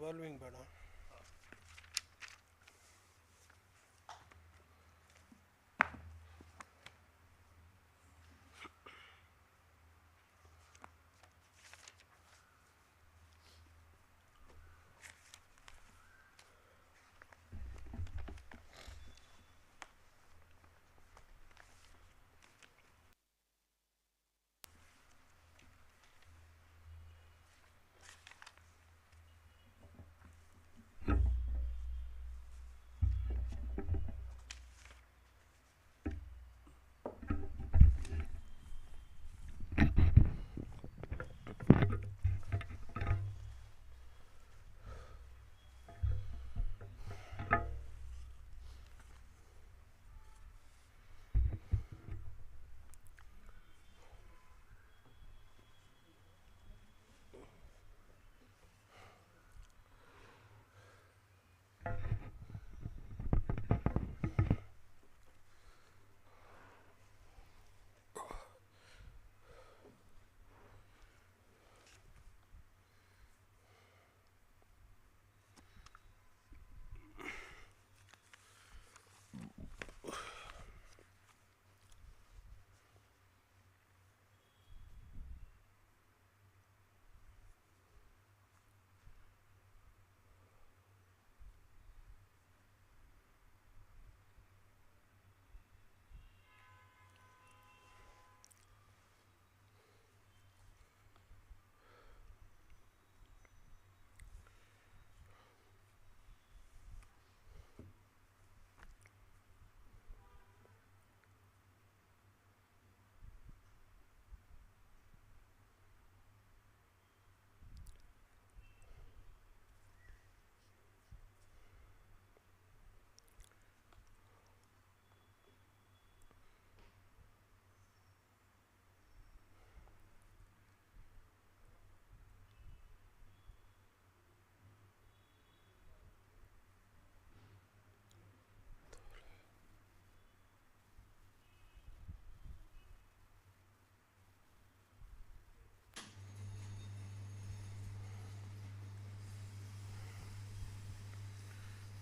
Revolving ಬೇಡ.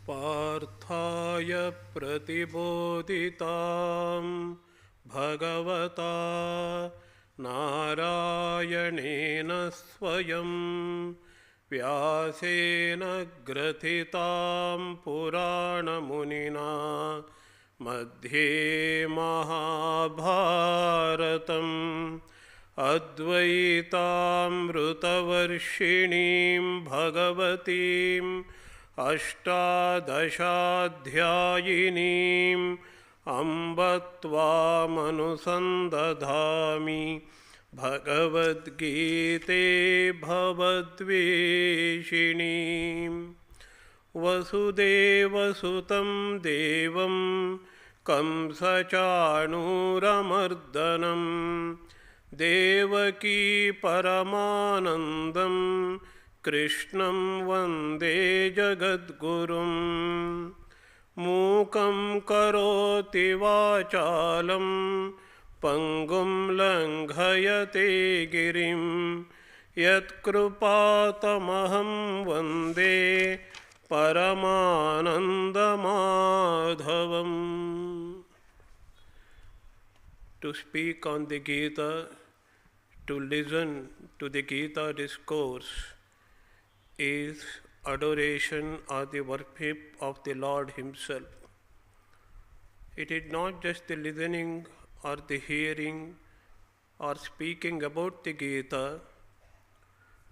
पार्थाय प्रतिबोधितां भगवता नारायणेन स्वयं व्यासेन ग्रथितां पुराणमुनिना मध्ये महाभारतम् अद्वैतामृतवर्षिणीं भगवतीम् अष्टादशाध्यायिनीम् अम्ब त्वामनुसन्दधामि भगवद्गीते भवद्वेषिणीम् वसुदेवसुतं देवं कंसचाणूरमर्दनं देवकी परमानन्दं कृष्णं वन्दे जगद्गुरुं मूकं करोति वाचालं पङ्गुं लङ्घयते गिरिं यत्कृपातमहं वन्दे परमानन्दमाधवम्. To speak on the Gita, to listen to the Gita discourse is adoration or the worship of the Lord Himself. It is not just the listening or the hearing or speaking about the Gita.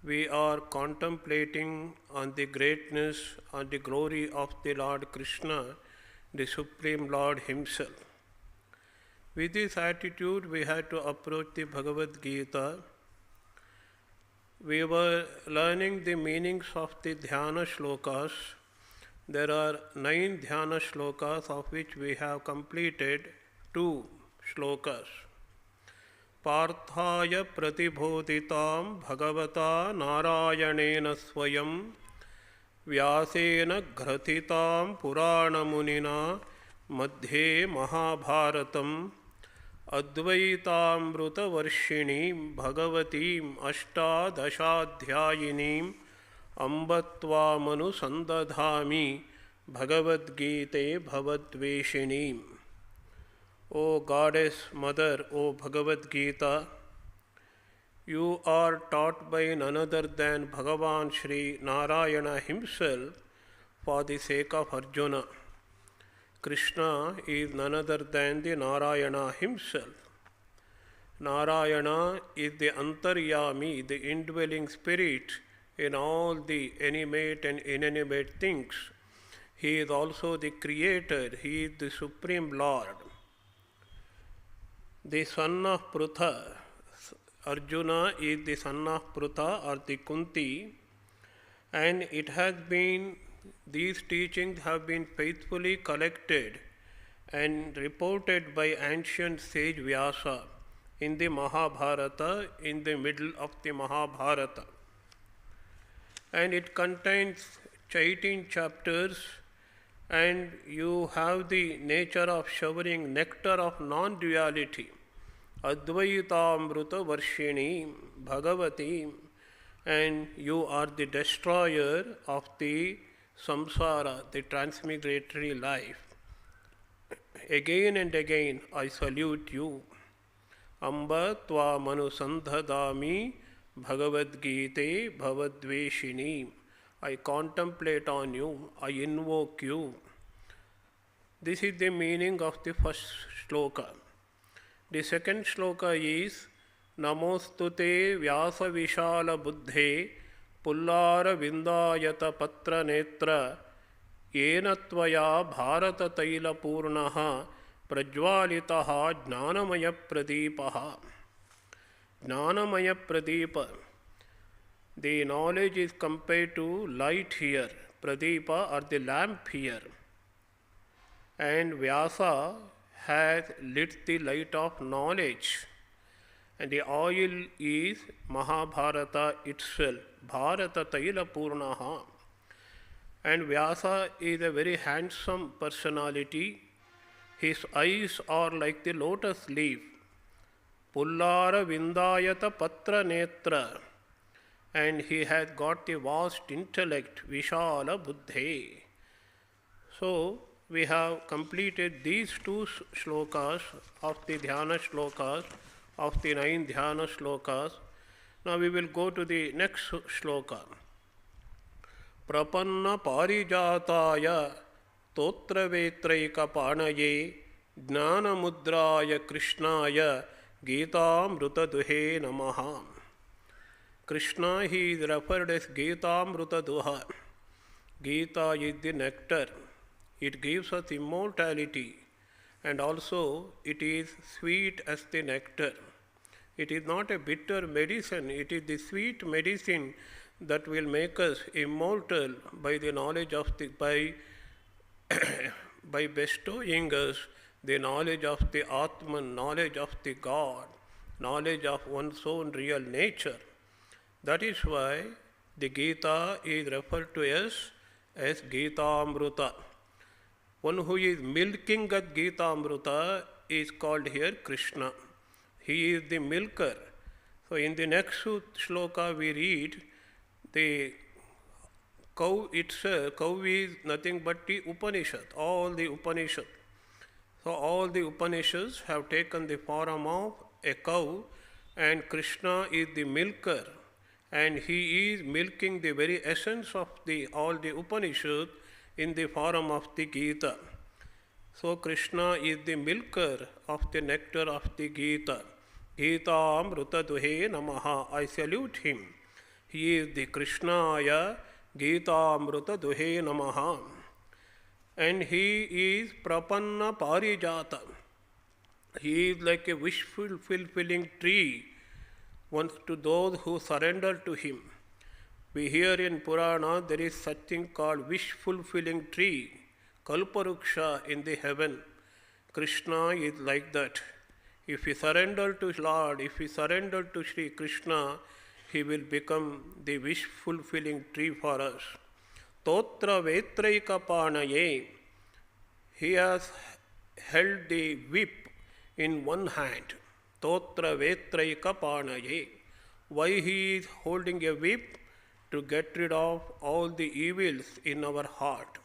We are contemplating on the greatness and the glory of the Lord Krishna, the Supreme Lord Himself. With this attitude, we had to approach the Bhagavad-Gita. We were learning the meanings of the dhyana shlokas. There are 9 dhyana shlokas, of which we have completed 2 shlokas. Parthaya pratibodhitam bhagavata narayanena swayam vyasena grathitam puranamunina madhye mahabharatam advaitamrutavarshini bhagavatim ashtadashadhyayinim Ambatva manu sandadhami Bhagavadgite bhavadveshinim. O Goddess Mother, O Bhagavad Gita, you are taught by none other than Bhagavan Sri Narayana himself for the sake of Arjuna. Krishna is none other than the Narayana himself. Narayana is the Antaryami, the indwelling spirit in all the animate and inanimate things. He is also the creator, he is the supreme Lord. The son of Prutha, Arjuna is the son of Prutha or the Kunti, and it has been, these teachings have been faithfully collected and reported by ancient sage Vyasa in the Mahabharata, in the middle of the Mahabharata. And it contains 18 chapters, and you have the nature of showering nectar of non-duality. Advaitamruta Varshini Bhagavati, and you are the destroyer of the samsara, the transmigratory life. Again and again I salute you. Amba tva manu sandhadami Bhagavadgite bhavadveshini. I contemplate on you, I invoke you. This is the meaning of the first shloka. The second shloka is Namostute Vyasa Vishala Buddhe Pullara Vindayata Patra Netra Yenatvaya Bharata Taila Purnaha Prajwalitaha Jnanamaya Pradipaha. Jnanamaya Pradipa. The knowledge is compared to light here, Pradipa or the lamp here. And Vyasa has lit the light of knowledge. And the oil is Mahabharata itself, Bharata Taila Purnaha. And Vyasa is a very handsome personality. His eyes are like the lotus leaf. Pullara Vindayata Patra Netra. And he has got the vast intellect, Vishala Buddhe. So, we have completed these two shlokas of the dhyana shlokas, of the 9 dhyana shlokas. Now we will go to the next shloka. Prapanna parijataya totra vetraika panaye jnana mudraya krishnaya gita amruta duhe namaha. Krishna, he is referred as Gita Amruta Duha. Gita is the nectar. It gives us immortality, and also it is sweet as the nectar. It is not a bitter medicine, it is the sweet medicine that will make us immortal by the knowledge of the, by bestowing us the knowledge of the Atman, knowledge of the God, knowledge of one's own real nature. That is why the Gita is referred to as Gita Amruta. One who is milking at Gita Amruta is called here Krishna. He is the milker. So in the next shloka we read the cow itself. Cow is nothing but the Upanishad, all the Upanishads. So all the Upanishads have taken the form of a cow, and Krishna is the milker. And he is milking the very essence of all the Upanishads in the form of the Gita. So Krishna is the milker of the nectar of the Gita. Gita Amruta Duhe Namaha. I salute him. He is the Krishnaya Gita Amruta Duhe Namaha. And he is Prapanna Parijata. He is like a wish-fulfilling tree to those who surrender to him. We hear in Purana there is such thing called wish-fulfilling tree, Kalparuksha in the heaven. Krishna is like that. If we surrender to Lord, if we surrender to Sri Krishna, he will become the wish-fulfilling tree for us. Totra vetraika panaye. He has held the whip in one hand. Totra vetraika panaye. Why he is holding a whip? to get rid of all the evils in our heart.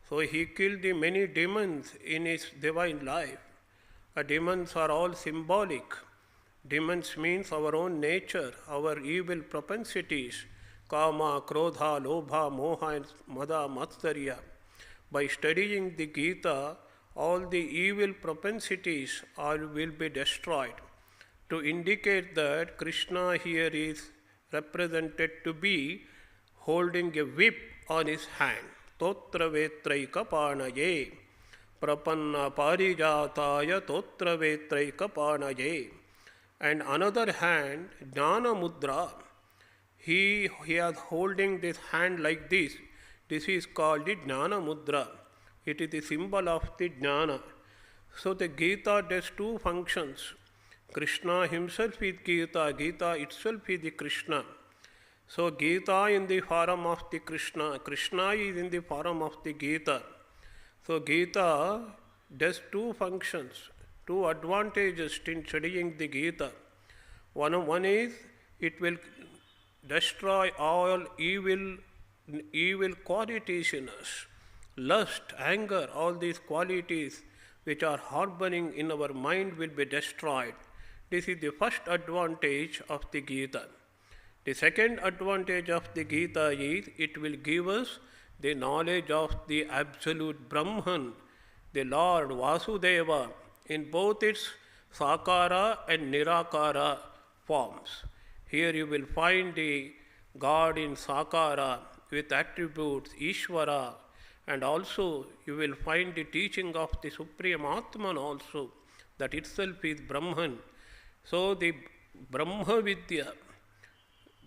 So he killed the many demons in his divine life. Demons are all symbolic. Demons means our own nature, our evil propensities, kama, krodha, lobha, moha, and mada, matsarya. By studying the Gita, all the evil propensities will be destroyed. To indicate that Krishna here is represented to be holding a whip on his hand. Totra vetraika panaye, prapanna parijataya totra vetraika panaye. And another hand, jnana mudra. He is holding this hand like this. This is called the jnana mudra. It is the symbol of the jnana. So the Gita does two functions. Krishna himself is Gita. Gita itself is the Krishna. So Gita in the form of the Krishna. Krishna is in the form of the Gita. So Gita does two functions, two advantages in studying the Gita. One is it will destroy all evil qualities in us. Lust, anger, all these qualities which are harboring in our mind will be destroyed. This is the first advantage of the Gita. The second advantage of the Gita is it will give us the knowledge of the absolute Brahman, the Lord Vasudeva, in both its Sakara and Nirakara forms. Here you will find the God in Sakara with attributes Ishvara, and also you will find the teaching of the Supreme Atman also, that itself is Brahman. So the Brahma Vidya,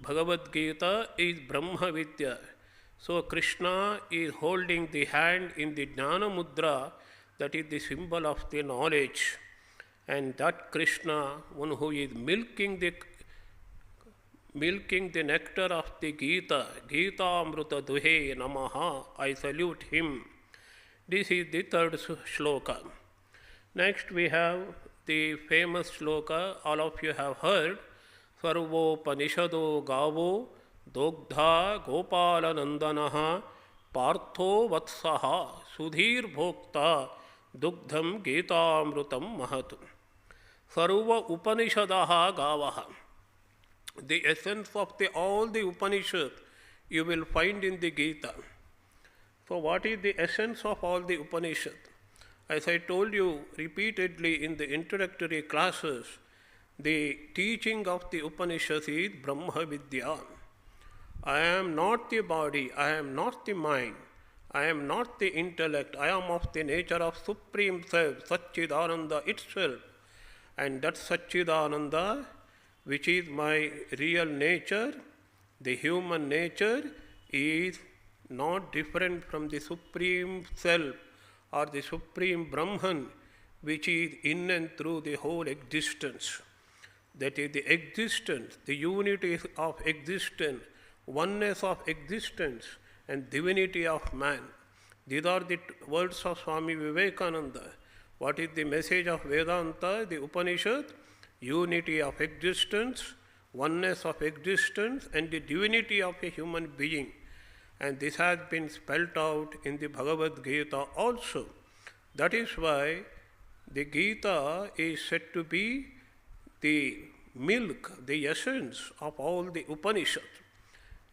Bhagavadgita is Brahma Vidya. So Krishna is holding the hand in the Jnana Mudra, that is the symbol of the knowledge. And that Krishna, one who is milking the nectar of the Gita, Gita Amruta Duhe Namaha, I salute him. This is the third shloka. Next we have the famous shloka all of you have heard, Sarvo Panishado Gavo Dogdha Gopala Nandanaha Partho Vatsaha Sudhir Bhokta Dugdham Gita Amrutam Mahatu. Sarva Upanishadaha Gavaha. The essence of all the Upanishads you will find in the Gita. So what is the essence of all the Upanishads? As I told you repeatedly in the introductory classes, the teaching of the Upanishads is Brahma Vidya. I am not the body, I am not the mind, I am not the intellect, I am of the nature of Supreme Self, Satchidananda itself. And that Satchidananda, which is my real nature, the human nature, is not different from the Supreme Self or the Supreme Brahman, which is in and through the whole existence. That is the existence, the unity of existence, oneness of existence, and divinity of man. These are the words of Swami Vivekananda. What is the message of Vedanta, the Upanishad? Unity of existence, oneness of existence, and the divinity of a human being. And this has been spelled out in the Bhagavad Gita also. That is why the Gita is said to be the milk, the essence of all the Upanishads.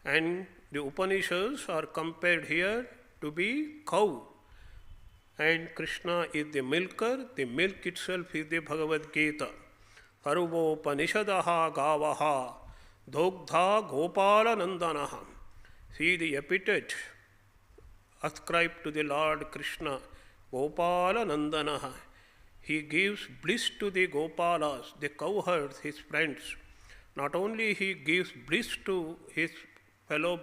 And the Upanishads are compared here to be cow. And Krishna is the milker, the milk itself is the Bhagavad Gita. Sarvopanishadaha gavaha dogdha gopala nandanaha. See the epithet ascribed to the Lord Krishna, Gopala Nandanaha. He gives bliss to the Gopalas, the cowherds, his friends. Not only he gives bliss to his fellow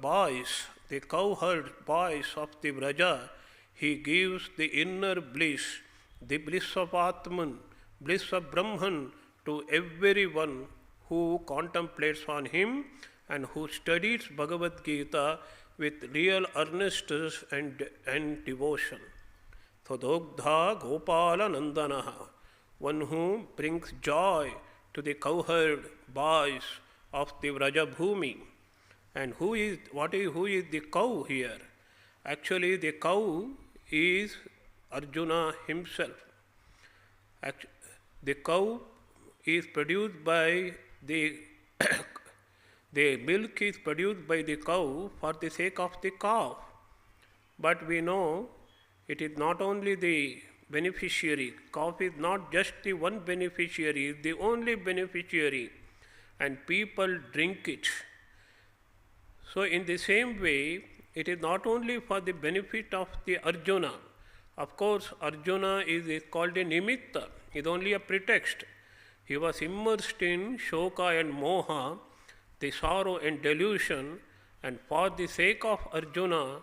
boys, the cowherd boys of the Vraja, he gives the inner bliss, the bliss of Atman, bliss of Brahman to everyone who contemplates on him and who studies Bhagavad Gita with real earnestness and devotion. So Dogdha Gopala Nandanaha, one who brings joy to the cowherd boys of the Vrajabhumi. And who is the cow here? Actually, the cow is Arjuna himself. The cow is produced by the the milk is produced by the cow for the sake of the calf. But we know it is not only the beneficiary. Calf is not just the one beneficiary, it is the only beneficiary, and people drink it. So in the same way, it is not only for the benefit of the Arjuna. Of course, Arjuna is called a nimitta, is only a pretext. He was immersed in shoka and moha, the sorrow and delusion, and for the sake of Arjuna,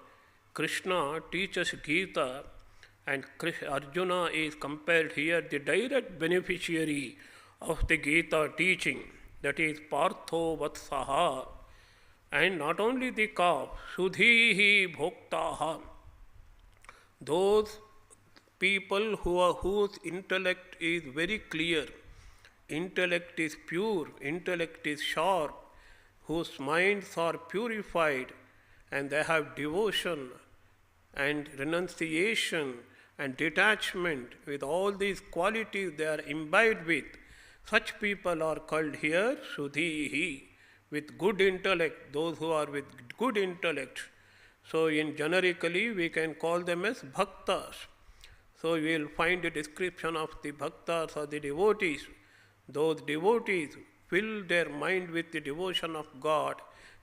Krishna teaches Gita, and Arjuna is compared here the direct beneficiary of the Gita teaching, that is Partho Vatsaha. And not only the calf, Sudhihi Bhoktaha, those people whose intellect is very clear, intellect is pure, intellect is sharp, whose minds are purified, and they have devotion and renunciation and detachment, with all these qualities they are imbibed with. Such people are called here Sudhihi, with good intellect, those who are with good intellect. So in generically we can call them as bhaktas. So you will find a description of the bhaktas or the devotees. Those devotees fill their mind with the devotion of God,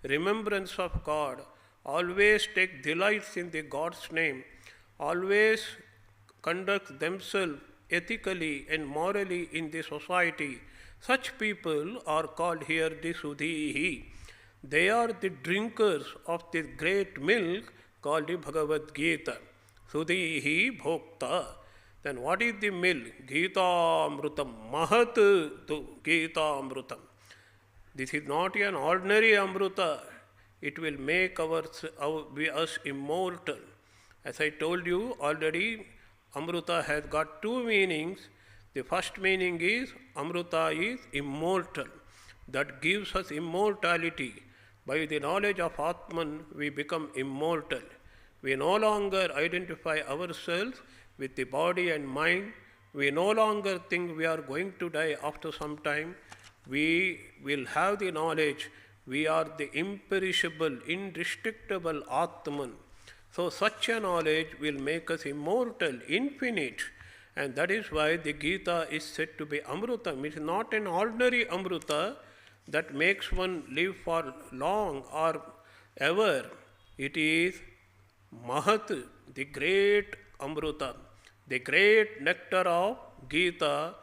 remembrance of God, always take delights in the God's name, always conduct themselves ethically and morally in the society. Such people are called here the Sudhihi. They are the drinkers of this great milk called the Bhagavadgita. Sudhihi Bhokta. Then what is the milk? Gita Amrutam. Mahat tu Gita Amrutam. This is not an ordinary Amruta. It will make us immortal. As I told you already, Amruta has got two meanings. The first meaning is Amruta is immortal. That gives us immortality. By the knowledge of Atman, we become immortal. We no longer identify ourselves with the body and mind. We no longer think we are going to die after some time. We will have the knowledge we are the imperishable, indestructible Atman. So such a knowledge will make us immortal, infinite. And that is why the Gita is said to be Amrutam. It is not an ordinary Amruta that makes one live for long or ever. It is Mahat, the great Amruta. The great nectar of Gita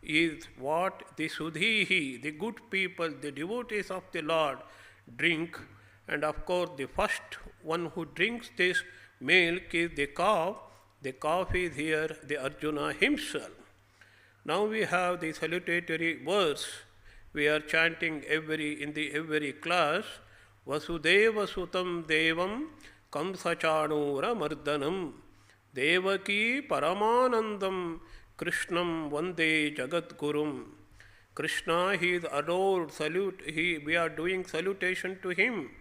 is what the Sudhihi, the good people, the devotees of the Lord drink. And of course, the first one who drinks this milk is the calf. The calf is here the Arjuna himself. Now we have the salutatory verse we are chanting in every class. Vasudeva Sutam Devam Kamsachanura Mardanam Devaki Paramanandam Krishnam Vande Jagat Gurum. Krishna, he is adored, we are doing salutation to him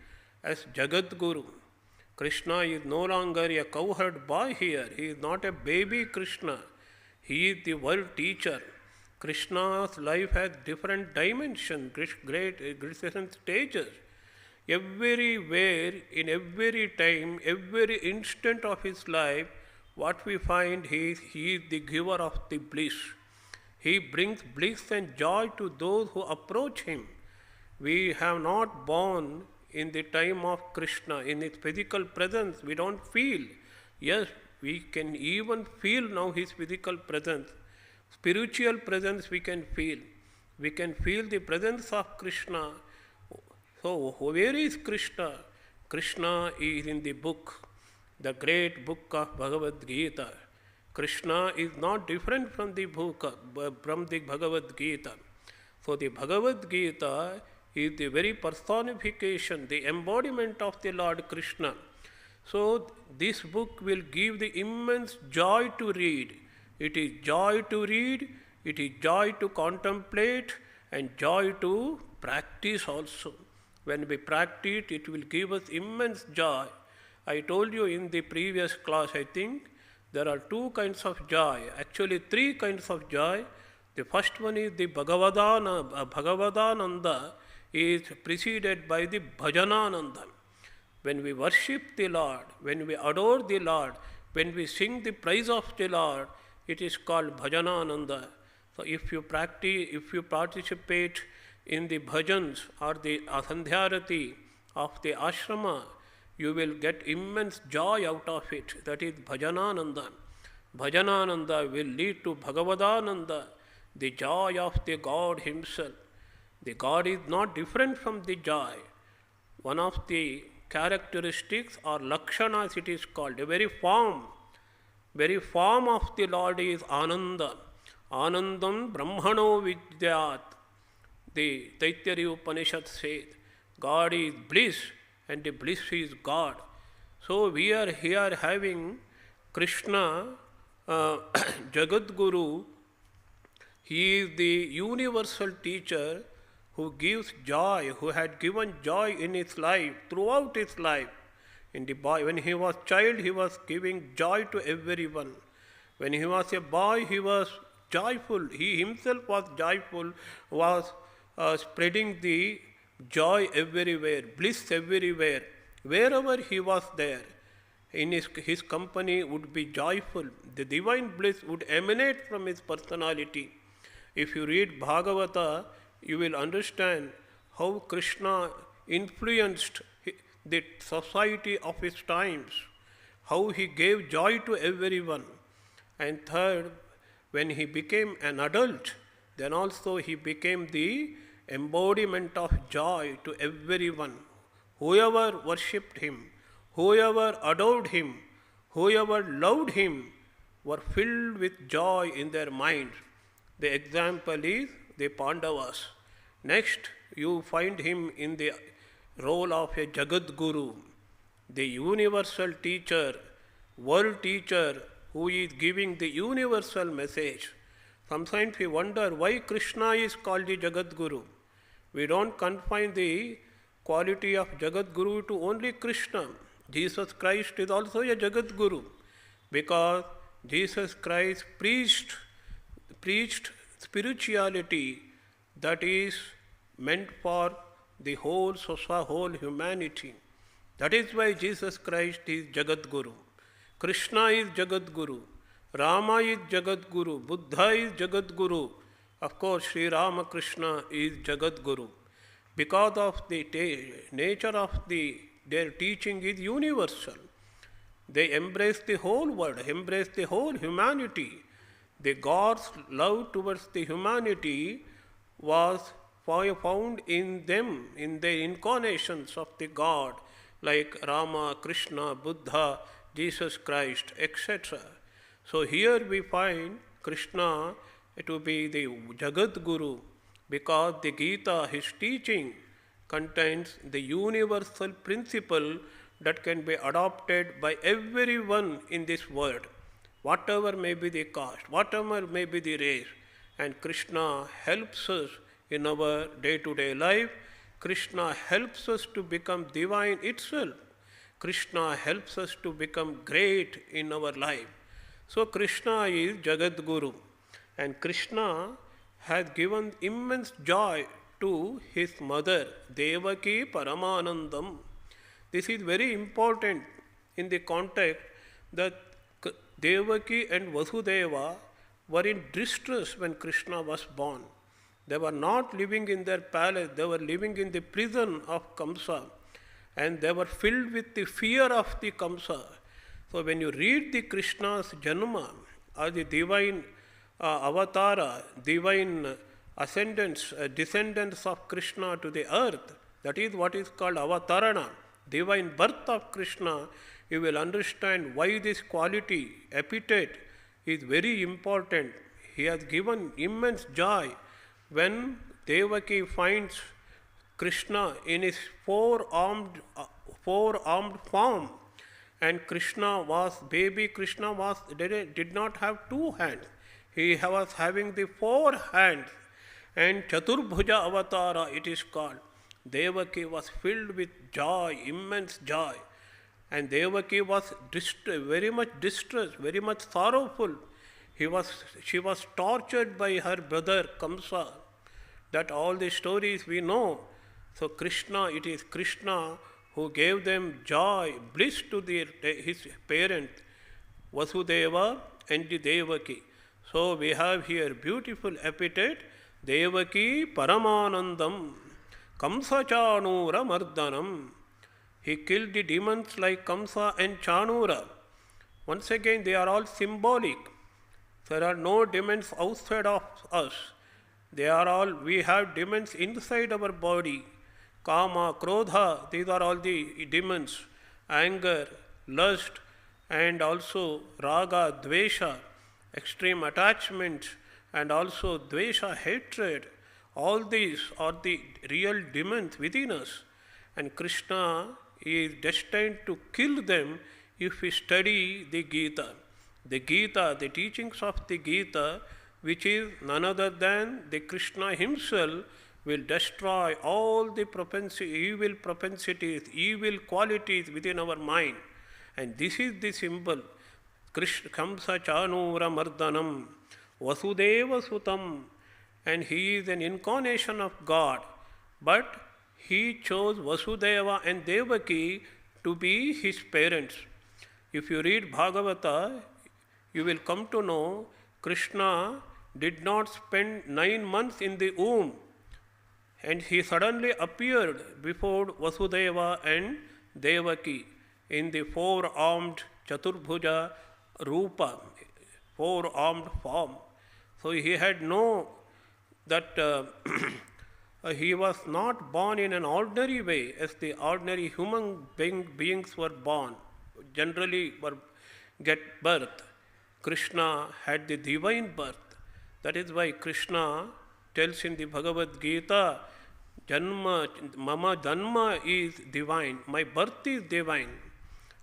as Jagat Guru. Krishna is no longer a cowherd boy here. He is not a baby Krishna. He is the world teacher. Krishna's life has different dimensions, different stages. Everywhere, in every time, every instant of his life, what we find is he is the giver of the bliss. He brings bliss and joy to those who approach him. We have not born in the time of Krishna, in his physical presence. We don't feel. Yes, we can even feel now his physical presence. Spiritual presence we can feel. We can feel the presence of Krishna. So, where is Krishna? Krishna is in the book, the great book of Bhagavadgita. Krishna is not different from the book, from the Bhagavad Gita. So the Bhagavad Gita is the very personification, the embodiment of the Lord Krishna. So this book will give the immense joy to read. It is joy to read, it is joy to contemplate, and joy to practice also. When we practice, it will give us immense joy. I told you in the previous class, I think, there are two kinds of joy, actually three kinds of joy. The first one is the Bhagavadananda is preceded by the Bhajanananda. When we worship the Lord, when we adore the Lord, when we sing the praise of the Lord, it is called Bhajanananda. So if you practice, if you participate in the bhajans or the asandhyarati of the ashrama, you will get immense joy out of it. That is Bhajanananda. Bhajanananda will lead to Bhagavadananda, the joy of the God Himself. The God is not different from the joy. One of the characteristics or lakshanas it is called, the very form of the Lord is Ananda. Anandam Brahmano Vidyat. The Taittiriya Upanishads says, God is bliss and the bliss is God. So we are here having Krishna, Jagat Guru. He is the universal teacher who gives joy, who had given joy in his life, throughout his life. In the boy, when he was child, he was giving joy to everyone. When he was a boy, he was joyful. He himself was joyful, was spreading the joy everywhere, bliss everywhere. Wherever he was there, in his company would be joyful. The divine bliss would emanate from his personality. If you read Bhagavata, you will understand how Krishna influenced the society of his times, how he gave joy to everyone. And third, when he became an adult, then also he became the embodiment of joy to everyone. Whoever worshipped him, whoever adored him, whoever loved him, were filled with joy in their minds. The example is the Pandavas. Next, you find him in the role of a Jagat Guru, the universal teacher, world teacher, who is giving the universal message. Sometimes we wonder why Krishna is called the Jagat Guru. We don't confine the quality of Jagat Guru to only Krishna. Jesus Christ is also a Jagat Guru, because Jesus Christ preached spirituality that is meant for the whole humanity. That is why Jesus Christ is Jagat Guru. Krishna is Jagat Guru. Rama is Jagat Guru. Buddha is Jagat Guru. Of course, Sri Ramakrishna is Jagat Guru. Because of the nature of their teaching is universal. They embrace the whole world, embrace the whole humanity. The God's love towards the humanity was found in them, in the incarnations of the God, like Rama, Krishna, Buddha, Jesus Christ, etc. So here we find Krishna to be the Jagat Guru, because the Gita, his teaching, contains the universal principle that can be adopted by everyone in this world, whatever may be the caste, whatever may be the race. And Krishna helps us in our day-to-day life. Krishna helps us to become divine itself. Krishna helps us to become great in our life. So Krishna is Jagat Guru. And Krishna has given immense joy to his mother, Devaki Paramanandam. This is very important in the context that Devaki and Vasudeva were in distress when Krishna was born. They were not living in their palace, they were living in the prison of Kamsa, and they were filled with the fear of the Kamsa. So when you read the Krishna's Janma, or the divine avatara, divine descendants of Krishna to the earth, that is what is called avatarana, divine birth of Krishna, you will understand why this quality, epithet, is very important. He has given immense joy when Devaki finds Krishna in his four-armed form, and baby Krishna did not have two hands. He was having the four hands, And Chaturbhuja Avatara it is called. Devaki was filled with joy, immense joy. And Devaki was very much distressed, very much sorrowful. She was tortured by her brother Kamsa. That all the stories we know. So Krishna, it is Krishna who gave them joy, bliss to his parents, Vasudeva and the Devaki. So we have here beautiful epithet, Devaki Paramanandam, Kamsa Chanura Mardanam. He killed the demons like Kamsa and Chanura. Once again, they are all symbolic. There are no demons outside of us. We have demons inside our body. Kama, Krodha, these are all the demons. Anger, lust, and also Raga, Dvesha, extreme attachment, and also Dvesha, hatred. All these are the real demons within us. And Krishna is destined to kill them if we study the Gita. The Gita, the teachings of the Gita, which is none other than the Krishna himself, will destroy all the evil propensities, evil qualities within our mind. And this is the symbol. Krishna Kamsa Chanura Mardanam, Vasudeva Sutam, and he is an incarnation of God. But he chose Vasudeva and Devaki to be his parents. If you read Bhagavata, you will come to know Krishna did not spend 9 months in the womb, and he suddenly appeared before Vasudeva and Devaki in the four-armed Chaturbhuja Rupa, four-armed form. So he had that he was not born in an ordinary way as the ordinary human beings were born, generally get birth. Krishna had the divine birth. That is why Krishna tells in the Bhagavadgita, Mama Janma is divine, my birth is divine,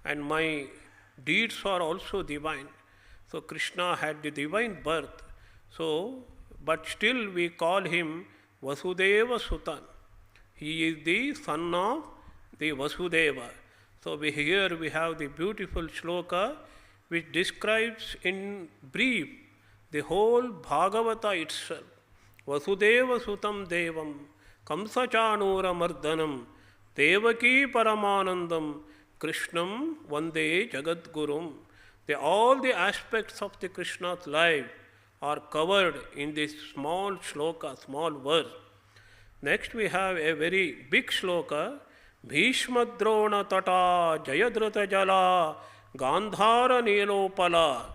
and my deeds are also divine. So Krishna had the divine birth. So, but still we call him Vasudeva Sutan. He is the son of the Vasudeva. So here we have the beautiful shloka which describes in brief the whole Bhagavata itself. Vasudeva Sutam Devam, Kamsa Chanura Mardanam, Devaki Paramanandam, Krishnam Vande Jagat Gurum. All the aspects of the Krishna's life are covered in this small shloka, small verse. Next we have a very big shloka, Bhishmadrona Tata Jayadruta Jala Gandhara Nilopala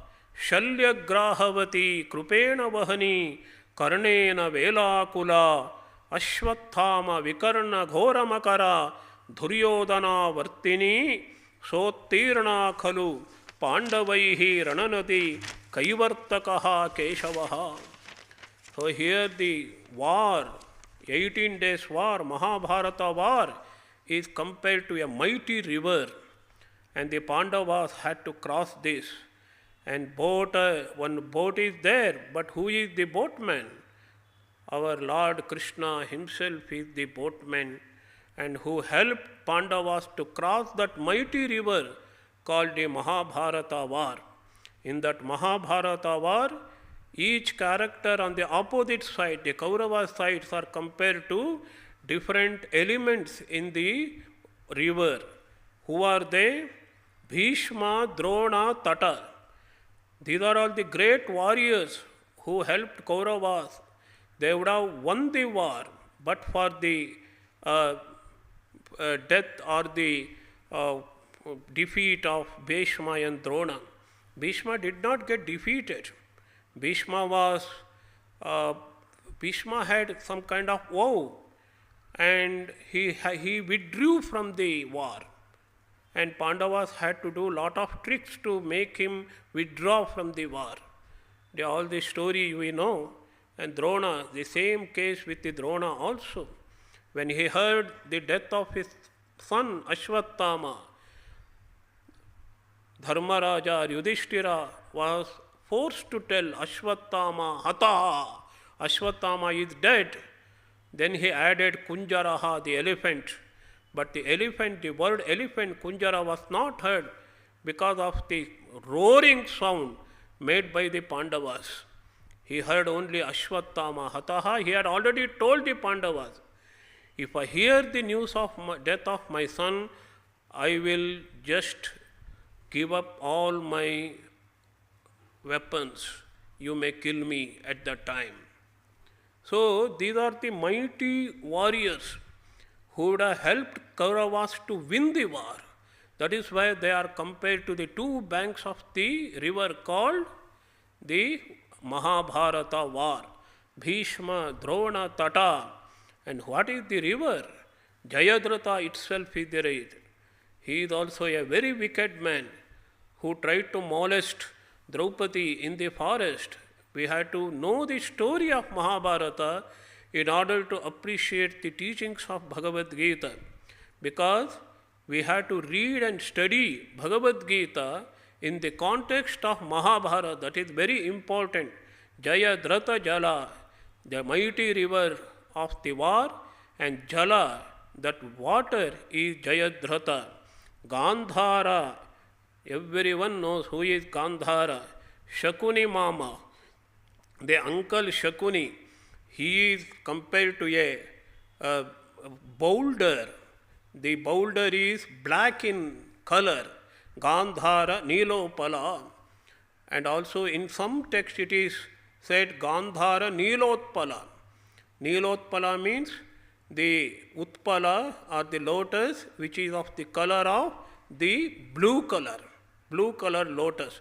Shalya Grahavati Krupena Vahani Karnena Velakula Ashwathama Vikarna Ghoramakara Dhuryodana Vartini Sottirna Khalu Pandavaihi Rananati Kaivartakaha Keshavaha. So here the war, 18 days war, Mahabharata war, is compared to a mighty river, and the Pandavas had to cross this. And one boat is there, but who is the boatman? Our Lord Krishna himself is the boatman, and who helped Pandavas to cross that mighty river called the Mahabharata war. In that Mahabharata war, each character on the opposite side, the Kaurava sides, are compared to different elements in the river. Who are they? Bhishma, Drona, Tata. These are all the great warriors who helped Kauravas. They would have won the war, but for the death or the defeat of Bhishma and Drona. Bhishma did not get defeated. Bhishma had some kind of vow, and he withdrew from the war. And Pandavas had to do a lot of tricks to make him withdraw from the war. All the story we know. And Drona, the same case with the Drona also. When he heard the death of his son Ashwathama, Dharmaraja Yudhishthira was forced to tell Ashwathama Hata, Ashwatthama is dead. Then he added Kunjaraha, the elephant. But the elephant, the word elephant, Kunjara, was not heard because of the roaring sound made by the Pandavas. He heard only Ashwatthama Hataha. He had already told the Pandavas, if I hear the news of death of my son, I will just give up all my weapons. You may kill me at that time. So these are the mighty warriors who would have helped Kauravas to win the war. That is why they are compared to the two banks of the river called the Mahabharata war. Bhishma, Drona, Tata. And what is the river? Jayadratha itself is there. He is also a very wicked man who tried to molest Draupadi in the forest. We had to know the story of Mahabharata in order to appreciate the teachings of Bhagavadgita, because we had to read and study Bhagavadgita in the context of Mahabharata. That is very important. Jayadratha Jala, the mighty river of the war, and Jala, that water, is Jayadratha. Gandhara, everyone knows who is Gandhara. Shakuni Mama, the uncle Shakuni, he is compared to a boulder. The boulder is black in color. Gandhara Nilopala. And also in some text it is said Gandhara Nilotpala. Nilotpala means the Utpala or the lotus, which is of the color of the blue color lotus.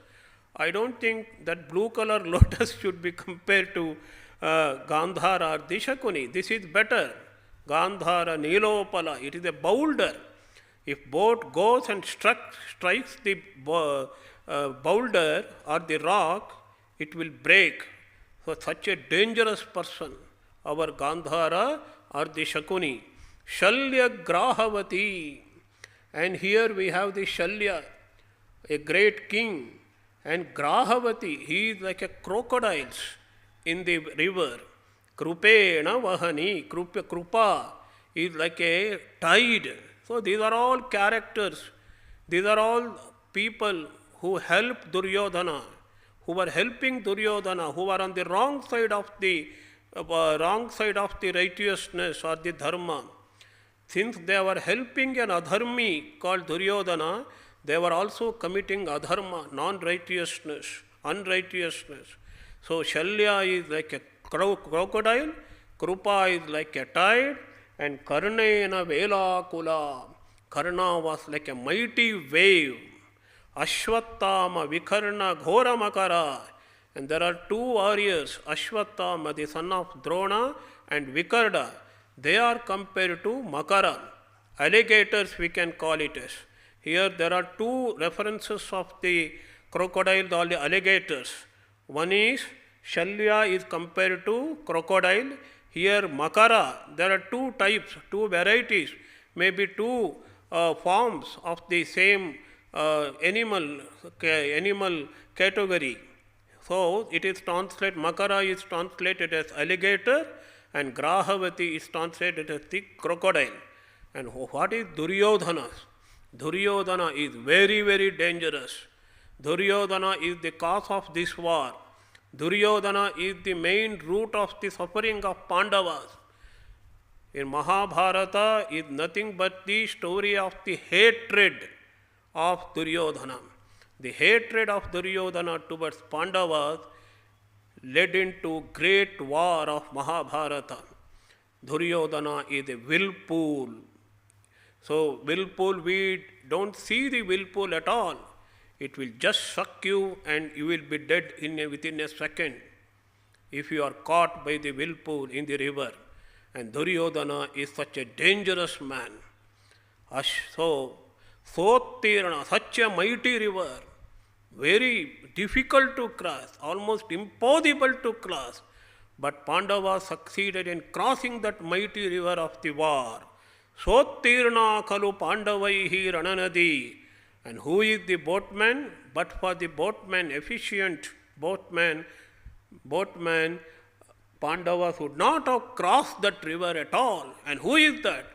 I don't think that blue color lotus should be compared to Gandhara or the Shakuni. This is better. Gandhara Nilopala, it is a boulder. If boat goes and strikes the boulder or the rock, it will break. So such a dangerous person, our Gandhara or the Shakuni. Shalya Grahavati. And here we have the Shalya, a great king. And Grahavati, he is like a crocodile in the river. Krupena Vahani, Krupa is like a tide. So these are all characters. These are all people who help Duryodhana, who were helping Duryodhana, who were on the wrong side of the righteousness or the dharma. Since they were helping an adharmi called Duryodhana, they were also committing adharma, non-righteousness, unrighteousness. So Shalya is like a crocodile, Krupa is like a tide, and Karnena Velakula. Karna was like a mighty wave. Ashwatthama Vikarna Ghoramakara. And there are two warriors, Ashwatthama, the son of Drona, and Vikarda. They are compared to Makara. Alligators we can call it as. Here there are two references of the crocodile or the alligators. One is Shalya is compared to crocodile. Here Makara, there are two types, two varieties, maybe two forms of the same animal category. So it is translated, Makara is translated as alligator and Grahavati is translated as the crocodile. And what is Duryodhana? Duryodhana is very, very dangerous. Duryodhana is the cause of this war. Duryodhana is the main root of the suffering of Pandavas. In Mahabharata is nothing but the story of the hatred of Duryodhana. The hatred of Duryodhana towards Pandavas led into great war of Mahabharata. Duryodhana is a whirlpool. So whirlpool, we don't see the whirlpool at all. It will just suck you and you will be dead within a second if you are caught by the whirlpool in the river. And Duryodhana is such a dangerous man. So, Sotirana, such a mighty river, very difficult to cross, almost impossible to cross. But Pandavas succeeded in crossing that mighty river of the war. Sotirna Kalu Pandavaihi Rananadi. And who is the boatman? But for the boatman, efficient boatman, Pandavas would not have crossed that river at all. And who is that?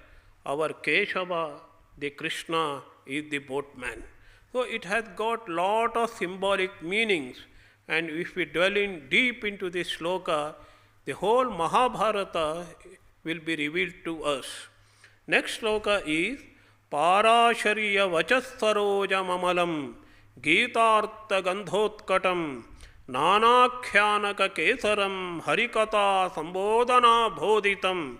Our Keshava, the Krishna, is the boatman. So it has got lot of symbolic meanings. And if we dwell in deep into this sloka, the whole Mahabharata will be revealed to us. Next sloka is Parashariya Vachasaroja Mamalam Gitartha Gandhotkatam Nanakyanaka Kesaram Harikata Sambodhana Bodhitam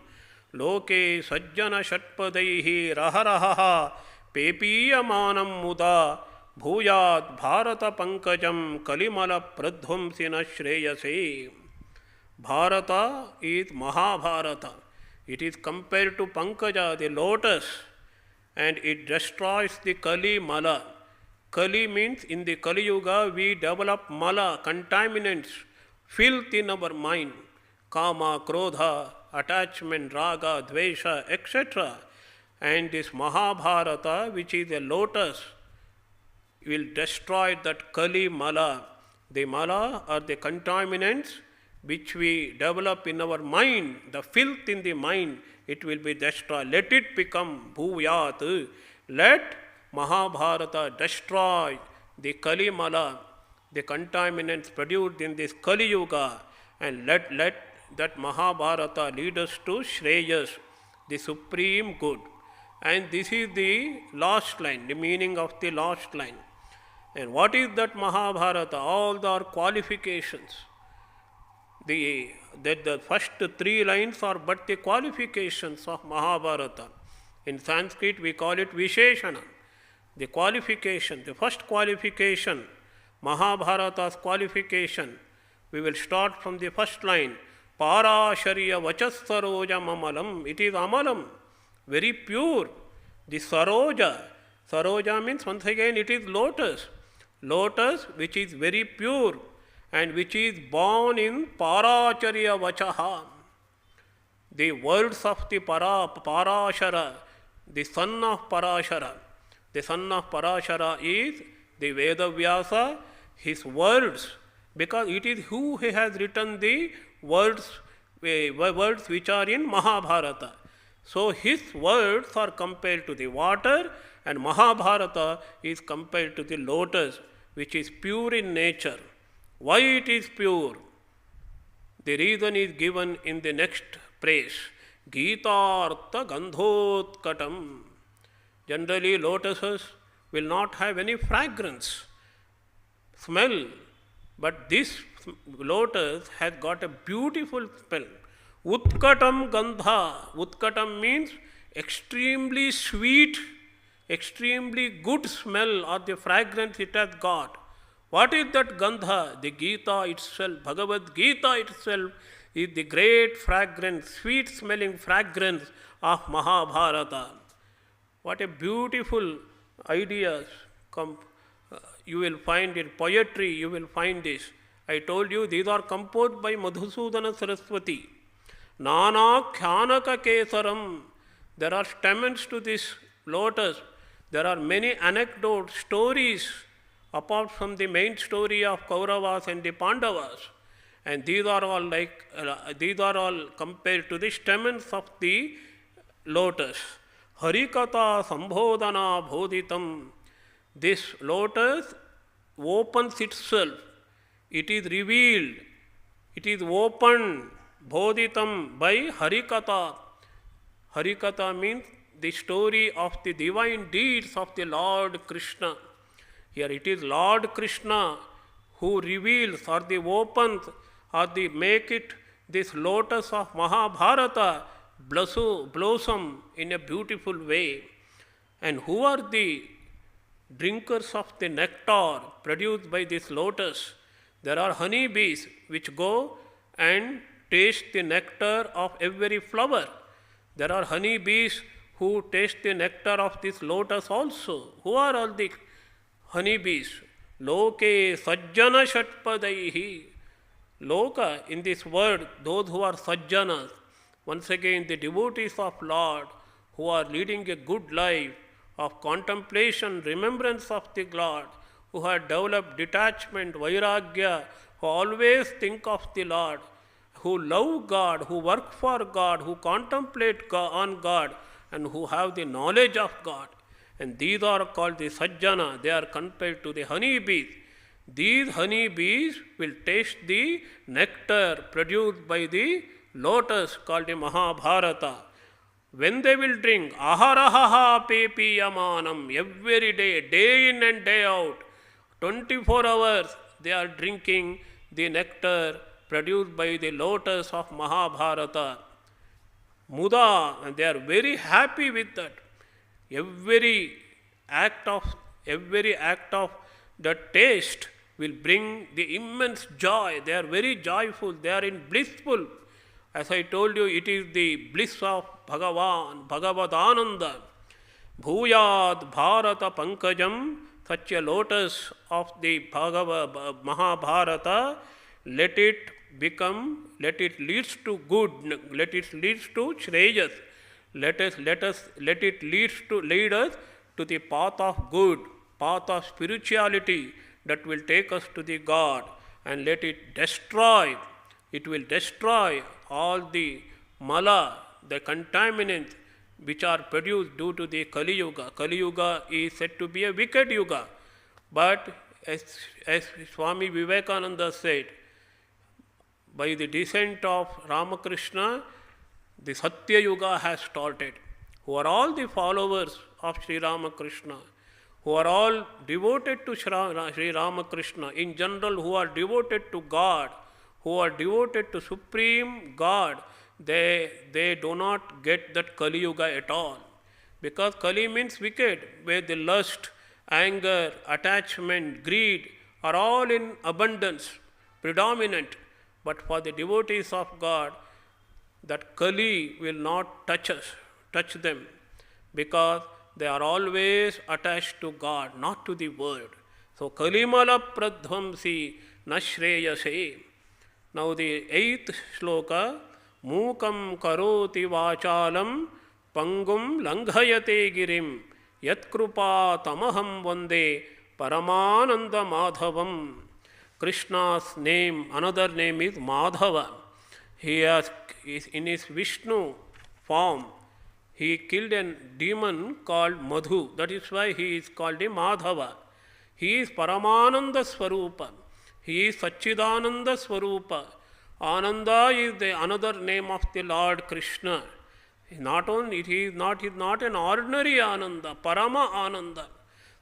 Loke Sajjana Shatpadaihi Raharaha Pepiyamanam Muda Bhuyat Bharata Pankajam Kalimala Pradhvamsina Shreyase. Bharata is Mahabharata. It is compared to Pankaja, the lotus, and it destroys the Kali Mala. Kali means in the Kali Yuga we develop Mala, contaminants, filth in our mind, Kama, Krodha, attachment, Raga, Dvesha, etc. And this Mahabharata, which is a lotus, will destroy that Kali Mala. The Mala are the contaminants which we develop in our mind, the filth in the mind, it will be destroyed. Let it become Bhuyat. Let Mahabharata destroy the Kali Mala, the contaminants produced in this Kali Yuga, and let that Mahabharata lead us to Shreyas, the supreme good. And this is the last line, the meaning of the last line. And what is that Mahabharata? All the qualifications. The first three lines are but the qualifications of Mahabharata. In Sanskrit we call it Visheshana. The qualification, the first qualification, Mahabharata's qualification. We will start from the first line. Parashariya Vachasaroja Mamalam. It is Amalam, very pure. The Saroja. Saroja means once again it is lotus. Lotus which is very pure and which is born in Paracharya Vachaha. The words of the Parashara, the son of Parashara. The son of Parashara is the Vedavyasa, his words, because it is who he has written the words which are in Mahabharata. So his words are compared to the water, and Mahabharata is compared to the lotus, which is pure in nature. Why it is pure? The reason is given in the next phrase. Gitartha Gandhotkatam. Generally, lotuses will not have any fragrance, smell, but this lotus has got a beautiful smell. Utkatam Gandha. Utkatam means extremely sweet, extremely good smell or the fragrance it has got. What is that Gandha? The Gita itself, Bhagavadgita itself is the great fragrance, sweet smelling fragrance of Mahabharata. What a beautiful ideas you will find in poetry, you will find this. I told you these are composed by Madhusudana Saraswati. Nana Kyanaka Kesaram. There are stamens to this lotus. There are many anecdotes, stories, apart from the main story of Kauravas and the Pandavas. And these are all compared to the stamens of the lotus. Harikata Sambodhana Bodhitam. This lotus opens itself. It is revealed. It is opened, Bodhitam, by Harikata. Harikata means the story of the divine deeds of the Lord Krishna. Here it is Lord Krishna who reveals or the opens or the make it this lotus of Mahabharata blossom in a beautiful way. And who are the drinkers of the nectar produced by this lotus? There are honey bees which go and taste the nectar of every flower. There are honey bees who taste the nectar of this lotus also. Who are all the honey bees? Loke sajjana shatpadaihi. Loka, in this word, those who are sajjanas, once again the devotees of Lord, who are leading a good life of contemplation, remembrance of the Lord, who have developed detachment, vairagya, who always think of the Lord, who love God, who work for God, who contemplate on God, and who have the knowledge of God. And these are called the sajjana. They are compared to the honey bees. These honey bees will taste the nectar produced by the lotus called the Mahabharata. When they will drink, aharahaha pepiyamanam, every day in and day out, 24 hours, they are drinking the nectar produced by the lotus of Mahabharata. Muda, and they are very happy with that. Every act of the taste will bring the immense joy. They are very joyful. They are in blissful. As I told you, it is the bliss of Bhagavan, Bhagavadananda. Bhuyad Bharata Pankajam, such a lotus of the Mahabharata, let it leads to good, let it leads to Shreyas, let it lead us to the path of good, path of spirituality that will take us to the God, and let it will destroy all the mala, the contaminants which are produced due to the Kali Yuga. Kali Yuga is said to be a wicked yuga, but as Swami Vivekananda said, by the descent of Ramakrishna, the Satya Yuga has started. Who are all the followers of Sri Ramakrishna, who are all devoted to Sri Ramakrishna, in general, who are devoted to God, who are devoted to Supreme God, they do not get that Kali Yuga at all. Because Kali means wicked, where the lust, anger, attachment, greed are all in abundance, predominant. But for the devotees of God, that Kali will not touch them, because they are always attached to God, not to the world. So, Kalimala Pradhamsi Nashreyase. Now the 8th sloka, Mukam Karoti Vachalam Pangum Langhayate Girim Yatkrupa Tamaham Vande Paramananda Madhavam. Krishna's name, another name is Madhava. He is in his Vishnu form. He killed a demon called Madhu. That is why he is called a Madhava. He is Paramananda Swarupa. He is Satchidananda Swarupa. Ananda is the another name of the Lord Krishna. It is not an ordinary Ananda, Parama Ananda.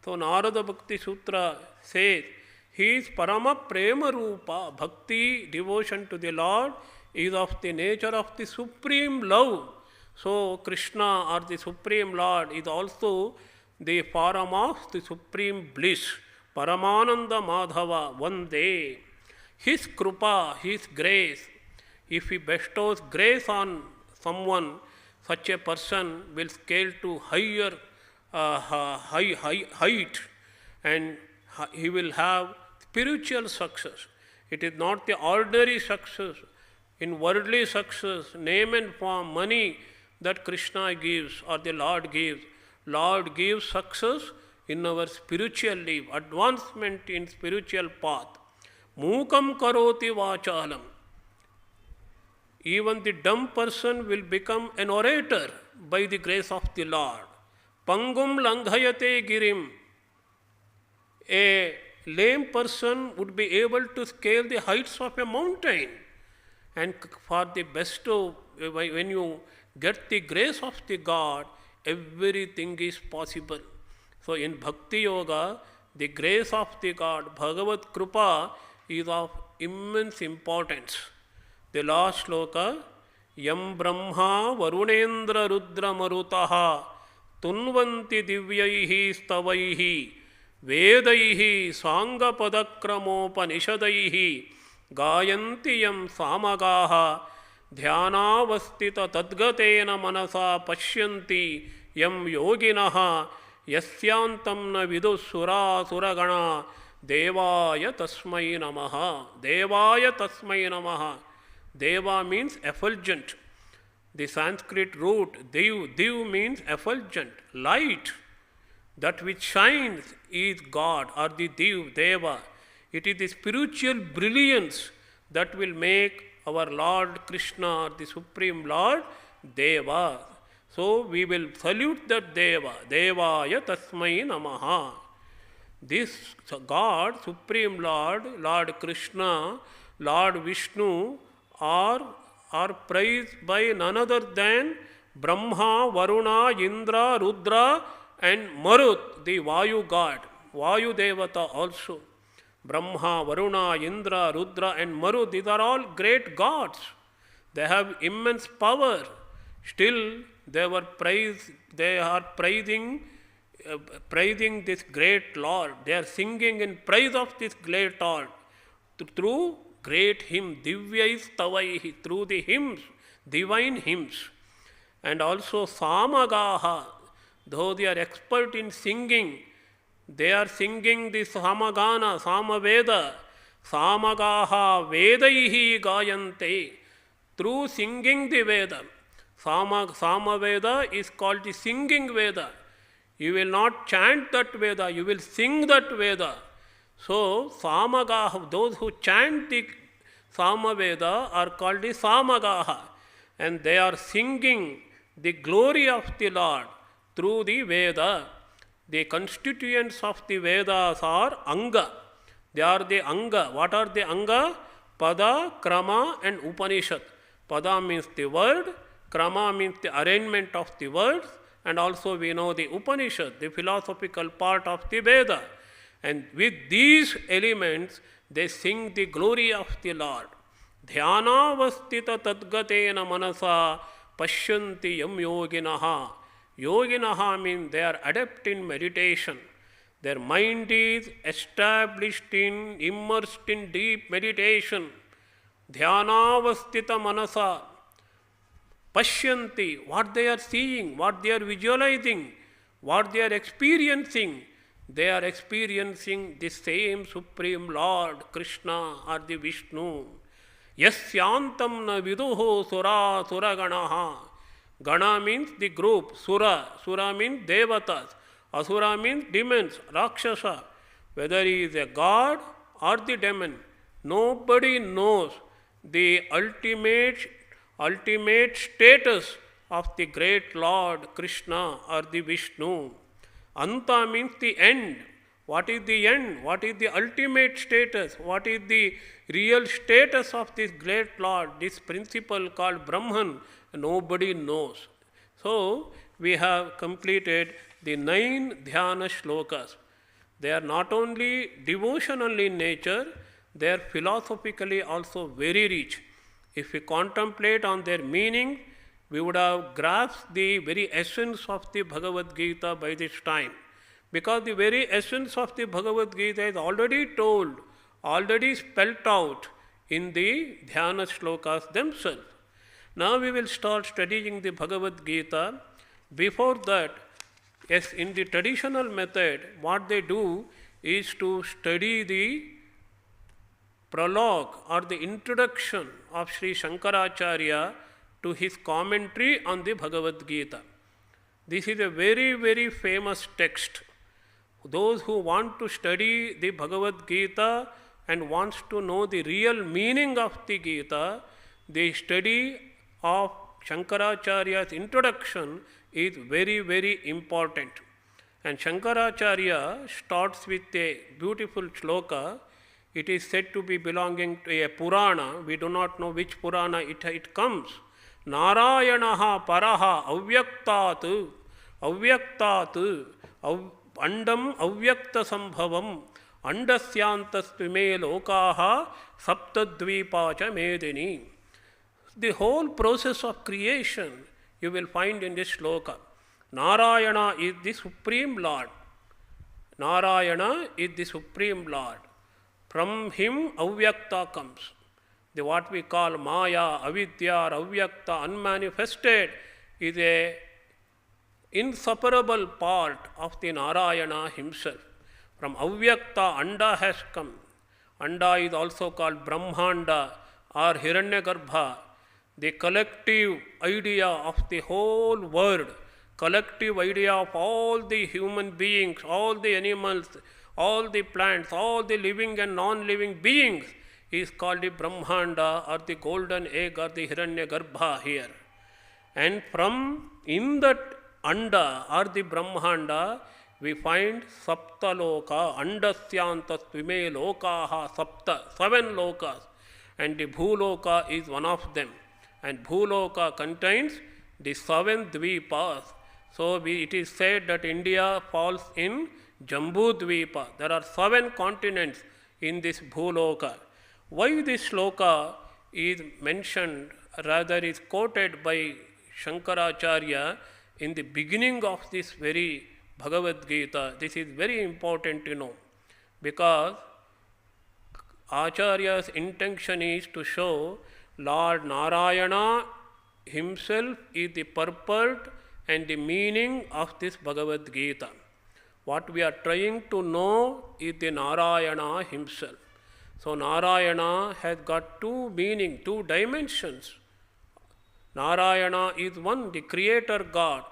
So Narada Bhakti Sutra says, he is Parama Prema Rupa. Bhakti, devotion to the Lord, is of the nature of the supreme love. So Krishna, or the Supreme Lord, is also the form of the supreme bliss. Paramananda Madhava, one day. His krupa, his grace, if he bestows grace on someone, such a person will scale to higher height, and he will have spiritual success. It is not the ordinary success, in worldly success, name and form, money that Krishna gives or the Lord gives. Lord gives success in our spiritual life, advancement in spiritual path. Mukam karoti vachalam. Even the dumb person will become an orator by the grace of the Lord. Pangum langhayate girim. A lame person would be able to scale the heights of a mountain. And for the bestow, when you get the grace of the God, everything is possible. So in Bhakti Yoga, the grace of the God, Bhagavad Krupa, is of immense importance. The last sloka, Yam Brahma Varunendra Rudra Marutaha Tunvanti Divyaihi Stavaihi Vedaihi Sanga Padakramopanishadaihi Gayanti Yam Samagaha Dhyanavastita Tadgatena Manasa Pashyanti Yam Yoginaha Yasyantam na Vidusura Suragana Devaya Tasmai Namaha. Devaya Tasmai Namaha. Deva means effulgent. The Sanskrit root Div means effulgent, light. That which shines is God, or the Div, Deva. It is the spiritual brilliance that will make our Lord Krishna, the Supreme Lord, Deva. So we will salute that Deva. Devaya Tasmai Namaha. This God, Supreme Lord, Lord Krishna, Lord Vishnu are praised by none other than Brahma, Varuna, Indra, Rudra and Marut, the Vayu God, Vayu Devata also. Brahma, Varuna, Indra, Rudra and Marut, these are all great gods. They have immense power. Still, they are praising this great Lord. They are singing in praise of this great Lord through great hymn, Divyais Tavaihi, through the hymns, divine hymns. And also Samagaha, though they are expert in singing, they are singing the Samagana, Samaveda, Samagaha Vedaihi Gayante, through singing the Veda. Samaveda is called the singing Veda. You will not chant that Veda, you will sing that Veda. So, Samagaha, those who chant the Samaveda are called the Samagaha, and they are singing the glory of the Lord through the Veda. The constituents of the Vedas are Anga. They are the Anga. What are the Anga? Pada, Krama and Upanishad. Pada means the word, Krama means the arrangement of the words, and also we know the Upanishad, the philosophical part of the Veda. And with these elements, they sing the glory of the Lord. Dhyanavastita tadgatena manasa pashyanti yam yoginaha. Yoginaha means they are adept in meditation. Their mind is established in, immersed in deep meditation. Dhyanavastita manasa pashyanti, what they are seeing, what they are visualizing, what they are experiencing. They are experiencing the same Supreme Lord, Krishna or the Vishnu. Yasyantam na viduho sura suraganaha. Gana means the group, Sura. Sura means Devatas. Asura means demons, Rakshasa. Whether he is a god or the demon, nobody knows the ultimate status of the great Lord Krishna or the Vishnu. Anta means the end. What is the end? What is the ultimate status? What is the real status of this great Lord, this principle called Brahman? Nobody knows. So, we have completed the 9 dhyana shlokas. They are not only devotional in nature, they are philosophically also very rich. If we contemplate on their meaning, we would have grasped the very essence of the Bhagavad-gita by this time. Because the very essence of the Bhagavad-gita is already told, already spelt out in the dhyana shlokas themselves. Now we will start studying the Bhagavad-gita. Before that, yes, in the traditional method, what they do is to study the prologue or the introduction of Sri Shankaracharya to his commentary on the Bhagavad-gita. This is a very, very famous text. Those who want to study the Bhagavad-gita and wants to know the real meaning of the Gita, the study of Shankaracharya's introduction is very, very important. And Shankaracharya starts with a beautiful shloka. It is said to be belonging to a Purana. We do not know which Purana it comes. Narayanaha paraha avyaktat andam avyakta sambhavam andasyantastvime lokaha saptadvipacha medini. The whole process of creation you will find in this shloka. Narayana is the Supreme Lord. Narayana is the Supreme Lord. From him avyakta comes. The what we call Maya, Avidya, Avyakta, unmanifested is a inseparable part of the Narayana himself. From Avyakta, Anda has come. Anda is also called Brahmanda or Hiranyagarbha, the collective idea of the whole world, collective idea of all the human beings, all the animals, all the plants, all the living and non-living beings is called the Brahmanda or the golden egg or the Hiranyagarbha here. And from in that Anda or the Brahmanda, we find Sapta Loka, Andasyanta Svime Lokaha Sapta, 7 lokas. And the Bhuloka is one of them. And Bhuloka contains the 7 Dvipas. So it is said that India falls in Jambu Dvipa. There are 7 continents in this Bhuloka. Why this sloka is mentioned, rather is quoted by Shankaracharya in the beginning of this very Bhagavadgita? This is very important to know, because Acharya's intention is to show Lord Narayana himself is the purport and the meaning of this Bhagavad Gita. What we are trying to know is the Narayana himself. So Narayana has got 2 meaning, 2 dimensions. Narayana is one, the creator God.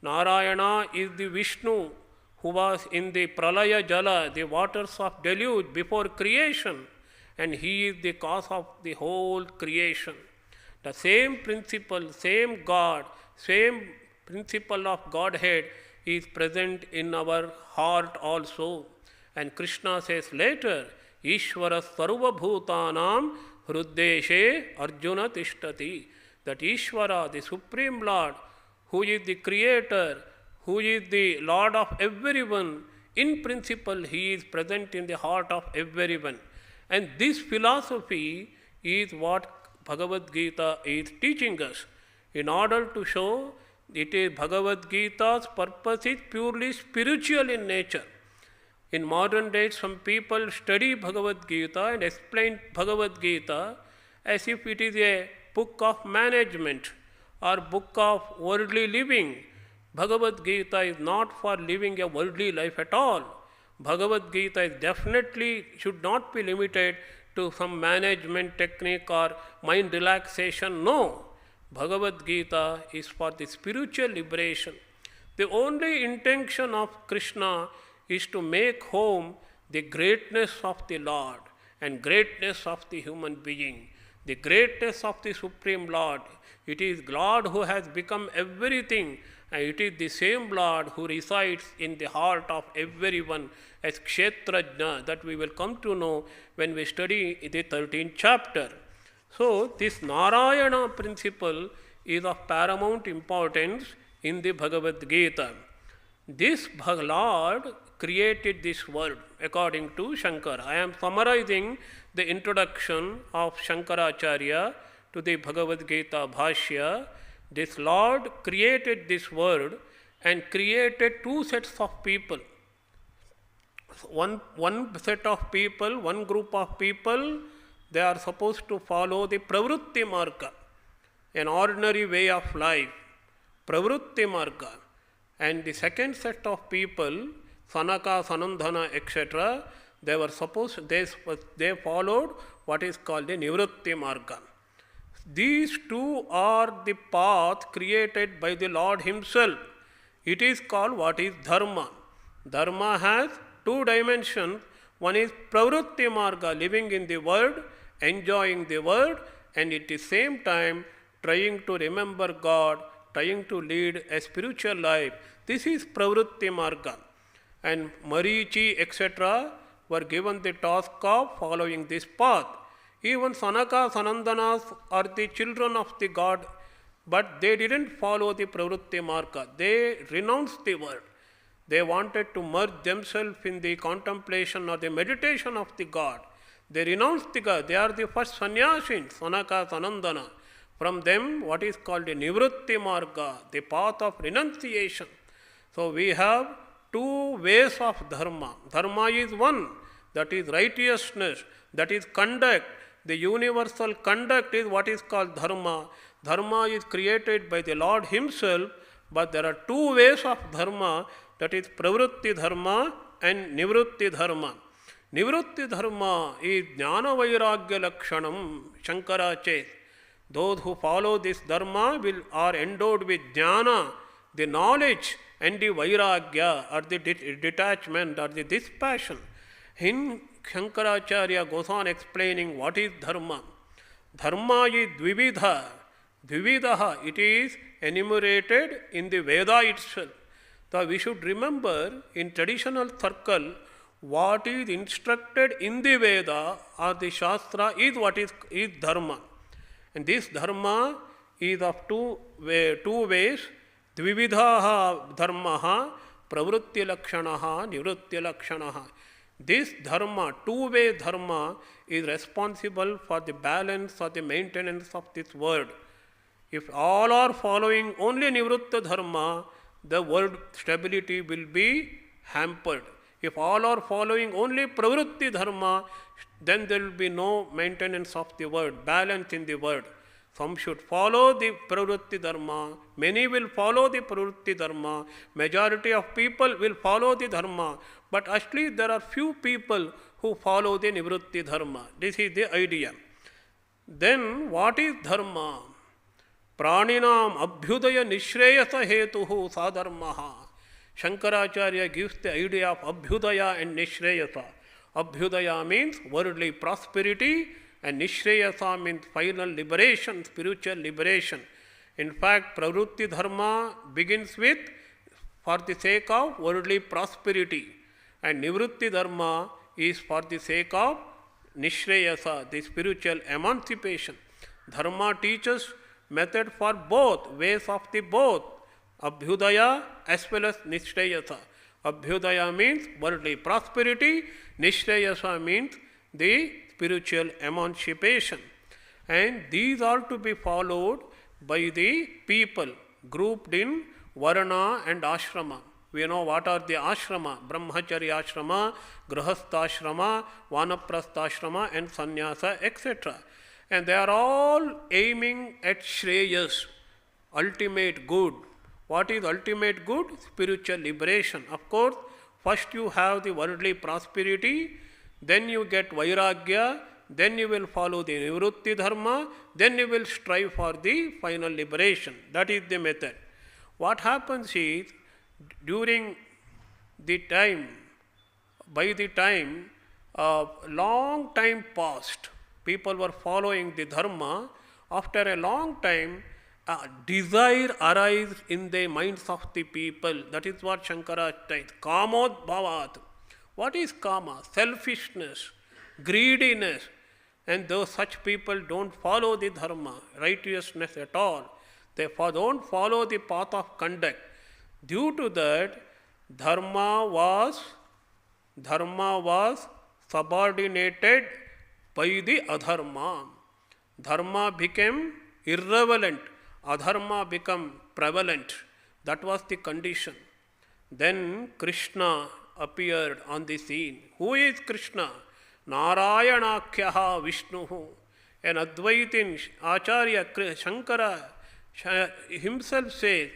Narayana is the Vishnu who was in the Pralaya Jala, the waters of deluge before creation, and he is the cause of the whole creation. The same principle, same God, same principle of Godhead is present in our heart also. And Krishna says later, Ishvara Sarva Bhutanam Hruddeshe Arjuna Tishtati. That Ishvara, the Supreme Lord, who is the Creator, who is the Lord of everyone, in principle he is present in the heart of everyone. And this philosophy is what Bhagavad Gita is teaching us. In order to show it is Bhagavad Gita's purpose is purely spiritual in nature. In modern days, some people study Bhagavad Gita and explain Bhagavad Gita as if it is a book of management or book of worldly living. Bhagavad Gita is not for living a worldly life at all. Bhagavad Gita is definitely should not be limited to some management technique or mind relaxation. No. Bhagavad Gita is for the spiritual liberation. The only intention of Krishna is to make home the greatness of the Lord and greatness of the human being, the greatness of the Supreme Lord. It is Lord who has become everything, and it is the same Lord who resides in the heart of everyone as Kshetrajna, that we will come to know when we study the 13th chapter. So, this Narayana principle is of paramount importance in the Bhagavad Gita. This Lord created this world according to Shankara. I am summarizing the introduction of Shankaracharya to the Bhagavad Gita Bhashya. This Lord created this world and created 2 sets of people. One set of people, one group of people, they are supposed to follow the pravrutti marga, an ordinary way of life, pravrutti marga. And the second set of people, Sanaka, Sanandana, etc., they were supposed, they followed what is called the nivrutti marga. These 2 are the path created by the Lord himself. It is called what is dharma. Dharma has 2 dimensions. One is pravrutti marga, living in the world, enjoying the world, and at the same time trying to remember God, trying to lead a spiritual life. This is pravrutti marga. And Marichi, etc., were given the task of following this path. Even Sanaka, Sanandanas are the children of the God, but they didn't follow the pravrutti marga. They renounced the world. They wanted to merge themselves in the contemplation or the meditation of the God. They renounced the God. They are the first sannyasin, Sanaka, Sanandana. From them, what is called the nivrutti marga, the path of renunciation. So we have 2 ways of dharma. Dharma is one, that is righteousness, that is conduct. The universal conduct is what is called dharma. Dharma is created by the Lord himself, but there are 2 ways of dharma, that is pravrutti dharma and nivrutti dharma. Nivrutti dharma is jnana vairagya lakshanam, Shankara says. Those who follow this dharma are endowed with jnana, the knowledge, and the vairagya, or the detachment, or the dispassion. In Shankaracharya goes on explaining what is dharma. Dharma is dvividha. Dvividaha, it is enumerated in the Veda itself. So we should remember in traditional circle what is instructed in the Veda or the Shastra is what is dharma. And this dharma is of two ways. Dvividha dharma, pravrutti lakshanaha, nivrutti lakshanaha. This dharma, two-way dharma, is responsible for the balance or the maintenance of this world. If all are following only nivrutta dharma, the world stability will be hampered. If all are following only pravrutti dharma, then there will be no maintenance of the world, balance in the world. Some should follow the pravrutti dharma, many will follow the pravrutti dharma, majority of people will follow the dharma, but actually there are few people who follow the nivrutti dharma. This is the idea. Then what is dharma? Praninam abhyudaya nishreyasa hetuhu sadharmaha. Shankaracharya gives the idea of abhyudaya and nishreyasa. Abhyudaya means worldly prosperity, and nishreyasa means final liberation, spiritual liberation. In fact, pravrutti dharma begins with for the sake of worldly prosperity, and nivrutti dharma is for the sake of nishreyasa, the spiritual emancipation. Dharma teaches method for both, ways of the both, abhyudaya as well as nishreyasa. Abhyudaya means worldly prosperity, nishreyasa means the spiritual emancipation. And these are to be followed by the people grouped in varna and ashrama. We know what are the ashrama: brahmacharya ashrama, grahastha ashrama, vanaprastha ashrama, and sannyasa, etc. And they are all aiming at shreyas, ultimate good. What is ultimate good? Spiritual liberation. Of course, first you have the worldly prosperity, then you get vairagya, then you will follow the nivrutti dharma, then you will strive for the final liberation. That is the method. What happens is, during the time, by the time, long time passed, people were following the dharma. After a long time, desire arises in the minds of the people. That is what Shankaracharya says. Kamod bhavat. What is kama? Selfishness, greediness. And those such people don't follow the dharma, righteousness at all. They don't follow the path of conduct. Due to that, dharma was subordinated by the adharma. Dharma became irrelevant, adharma became prevalent. That was the condition. Then Krishna appeared on the scene. Who is Krishna? Narayanakhyaha Vishnuhu. An Advaitin Acharya Shankara himself says,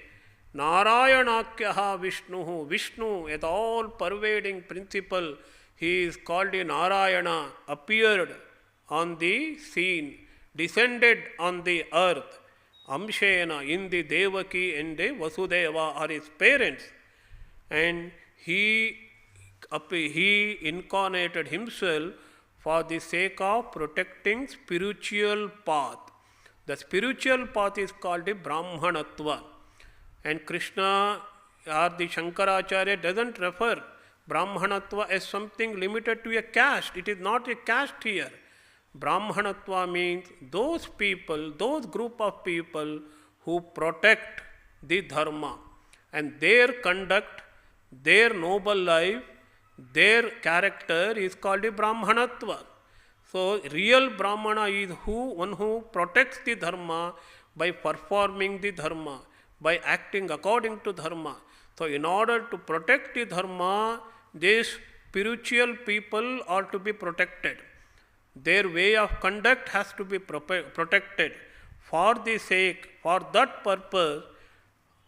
Narayanakhyaha Vishnuhu. Vishnu, an all-pervading principle, he is called a Narayana, appeared on the scene, descended on the earth, Amshena, in the Devaki and the Vasudeva are his parents. And he incarnated himself for the sake of protecting spiritual path. The spiritual path is called the Brahmanatva. And Krishna or the Shankaracharya doesn't refer Brahmanatva as something limited to a caste. It is not a caste here. Brahmanatva means those people, those group of people who protect the dharma, and their conduct, their noble life, their character is called a Brahmanatva. So, real Brahmana is one who protects the dharma by performing the dharma, by acting according to dharma. So, in order to protect the dharma, these spiritual people are to be protected. Their way of conduct has to be protected. For the sake, for that purpose,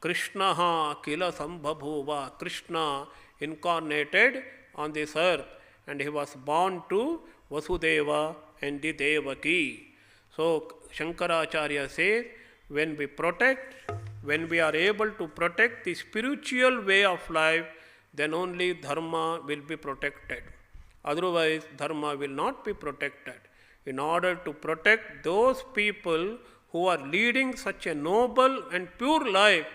Krishna kila sambhabhuva. Krishna incarnated on this earth, and he was born to Vasudeva and the Devaki. So Shankaracharya says, when we are able to protect the spiritual way of life, then only dharma will be protected. Otherwise, dharma will not be protected. In order to protect those people who are leading such a noble and pure life,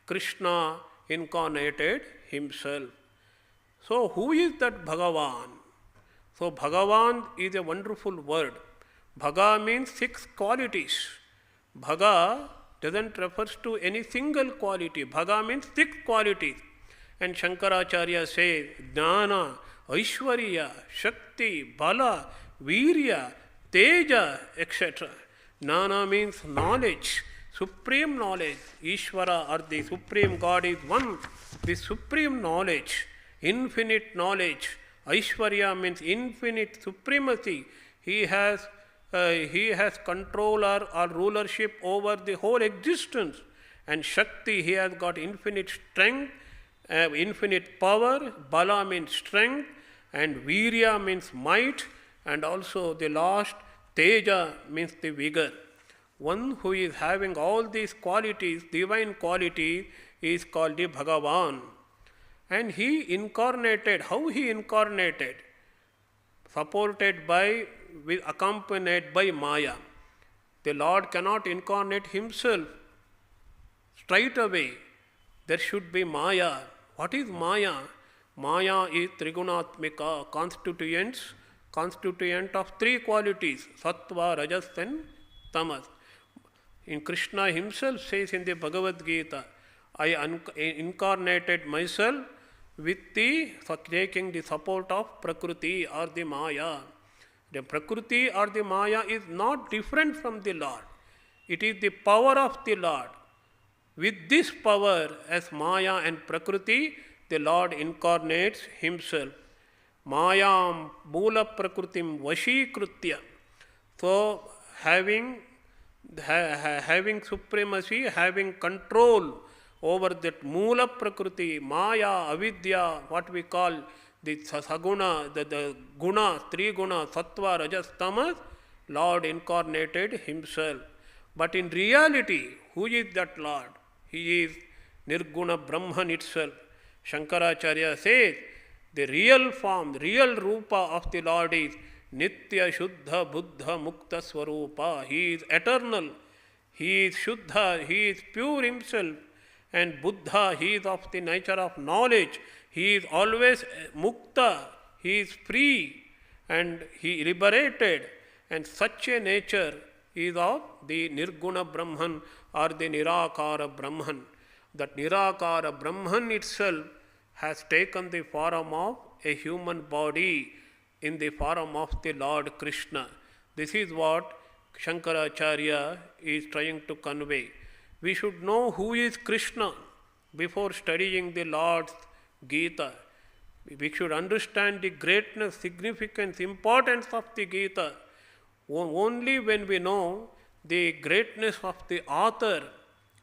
Krishna incarnated himself. So, who is that Bhagavan? So, Bhagavan is a wonderful word. Bhaga means 6 qualities. Bhaga doesn't refer to any single quality. Bhaga means 6 qualities. And Shankaracharya says, Jnana, Aishwarya, Shakti, Bala, Virya, Teja, etc. Jnana means knowledge, supreme knowledge. Ishvara or the supreme God is one. The supreme knowledge, infinite knowledge. Aishwarya means infinite supremacy. He has control or rulership over the whole existence. And Shakti, he has got infinite strength, infinite power. Bala means strength, and Virya means might, and also the last Teja means the vigor. One who is having all these qualities, divine qualities, is called the Bhagavan. And he incarnated. How he incarnated? Supported by, accompanied by Maya. The Lord cannot incarnate himself straight away. There should be Maya. What is Maya? Maya is Trigunatmika, constituent of 3 qualities, Sattva, Rajas and Tamas. In Krishna himself says in the Bhagavadgita, I incarnated myself with taking the support of Prakriti or the Maya. The Prakriti or the Maya is not different from the Lord. It is the power of the Lord. With this power as Maya and Prakriti, the Lord incarnates himself. Mayam Mula Prakritim Vashikritya. So, having supremacy, having control over that Mula Prakriti, Maya, Avidya, what we call the Saguna, the Guna, 3 Guna, Sattva, Rajas, Tamas, Lord incarnated himself. But in reality, who is that Lord? He is Nirguna Brahman itself. Shankaracharya says, the real form, the real Rupa of the Lord is Nitya Shuddha Buddha Mukta Swarupa. He is eternal. He is Shuddha. He is pure himself. And Buddha, he is of the nature of knowledge. He is always Mukta. He is free and he liberated. And such a nature is of the Nirguna Brahman or the Nirakara Brahman. That Nirakara Brahman itself has taken the form of a human body in the form of the Lord Krishna. This is what Shankaracharya is trying to convey. We should know who is Krishna before studying the Lord's Gita. We should understand the greatness, significance, importance of the Gita. Only when we know the greatness of the author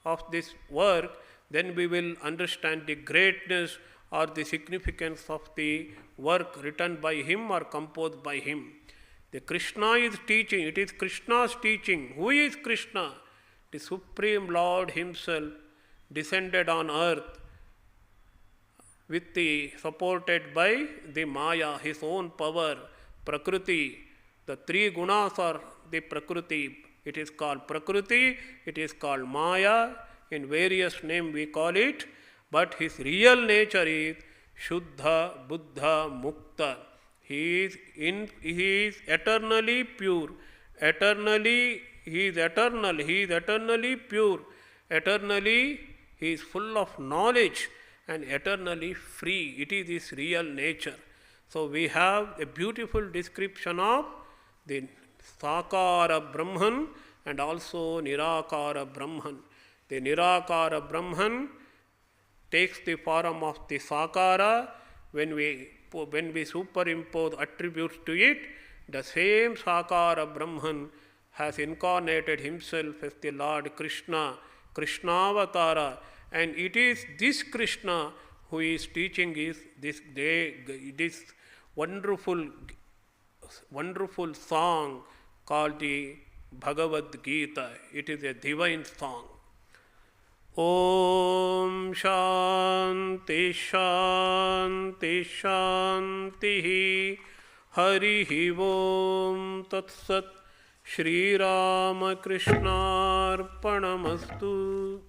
of this work, then we will understand the greatness or the significance of the work written by him or composed by him. The Krishna is teaching, it is Krishna's teaching. Who is Krishna? The Supreme Lord himself descended on earth supported by the Maya, his own power, Prakriti. The 3 gunas are the Prakriti. It is called Prakriti, it is called Maya, in various names we call it, but his real nature is Shuddha, Buddha, Mukta. He is eternally pure, he is eternally pure, eternally he is full of knowledge and eternally free. It is his real nature. So we have a beautiful description of the Sakara Brahman and also Nirakara Brahman. The Nirakara Brahman takes the form of the Sakara. When we superimpose attributes to it, the same Sakara Brahman has incarnated himself as the Lord Krishna, Krishnavatara, and it is this Krishna who is teaching this wonderful song called the Bhagavadgita. It is a divine song. Om Shanti Shanti Shanti. Harihi Om Tat Sat. Shri Ramakrishna Arpanamastu.